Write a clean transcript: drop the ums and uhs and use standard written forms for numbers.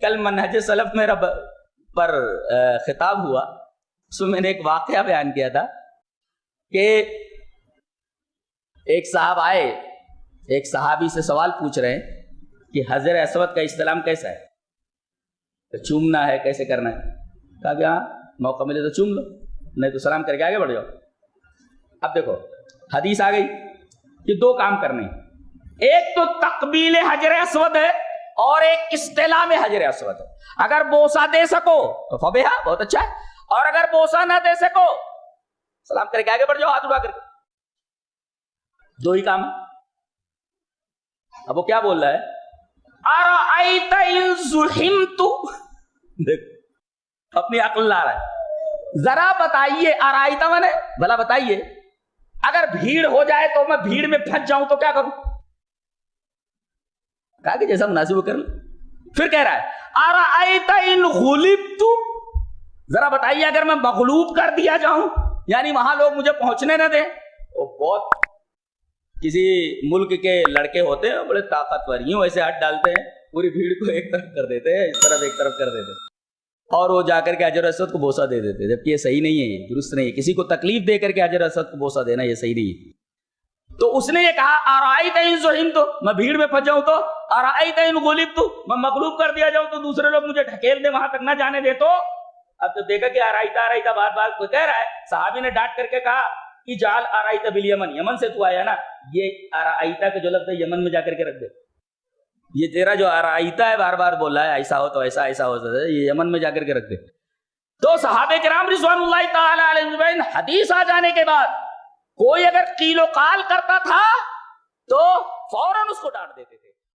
کل منہج سلف میرا پر خطاب ہوا، اس میں نے ایک واقعہ بیان کیا تھا کہ ایک صاحب آئے، ایک صحابی سے سوال پوچھ رہے ہیں کہ حجر اسود کا استلام کیسا ہے، تو چومنا ہے کیسے کرنا ہے؟ کہا کہ ہاں موقع ملے تو چوم لو، نہیں تو سلام کر کے آگے بڑھ جاؤ۔ اب دیکھو حدیث آ گئی کہ دو کام کرنے ہیں، ایک تو تقبیل حجر اسود ہے اور ایک استلام حجر اسود ہے۔ اگر بوسہ دے سکو تو فبیہا، بہت اچھا ہے، اور اگر بوسہ نہ دے سکو سلام کر کے آگے بڑھ جاؤ ہاتھ اٹھا کر کے، دو ہی کام ہے۔ اب وہ کیا بول رہا ہے؟ ارأیت ان زحمت، دیکھ اپنی عقل لا رہا ہے، ذرا بتائیے، ارأیت میں بھلا بتائیے اگر بھیڑ ہو جائے تو میں بھیڑ میں پھنس جاؤں تو کیا کروں؟ کہا کہ جیسا مناسب ہو کر لوں۔ پھر کہہ رہا ہے ارأیت ان غلبت، ذرا بتائیے اگر میں مغلوب کر دیا جاؤں، یعنی وہاں لوگ مجھے پہنچنے نہ دیں۔ وہ بہت کسی ملک کے لڑکے ہوتے ہیں بڑے طاقتور، یوں ایسے ہاتھ ڈالتے ہیں پوری بھیڑ کو ایک طرف کر دیتے ہیں، اس طرف ایک طرف کر دیتے ہیں، اور وہ جا کر کے حجر اسود کو بوسہ دے دیتے ہیں، جبکہ یہ صحیح نہیں ہے، یہ درست نہیں ہے، کسی کو تکلیف دے کر کے حجر اسود کو بوسہ دینا یہ صحیح نہیں ہے۔ تو اس نے یہ کہا ارأیت ان زحمت، میں بھیڑ میں پھنس جاؤں تو، ارأیت ان غلبت، میں مغلوب کر دیا جاؤں تو دوسرے لوگ مجھے ڈھکیل دیں وہاں تک نہ جانے دے تو۔ اب جب دیکھا کہ ارأیت بات بات کو کہہ رہا ہے، صحابی نے ڈانٹ کر کے کہا اجعل ارأیت بالیمن، یمن سے تو آیا نا، یہ ارأیت کا جو لفظ ہے یمن میں جا کر کے رکھ دے، یہ تیرا جو ارأیت ہے بار بار بول رہا ہے ایسا ہو تو ایسا، ایسا ہو تو یہ یمن میں جا کر کے رکھ دے۔ تو صحابہ کرام رضوان اللہ تعالی علیہ اجمعین حدیث آ جانے کے بعد کوئی اگر قیل و قال کرتا تھا تو فوراً اس کو ڈانٹ دیتے تھے۔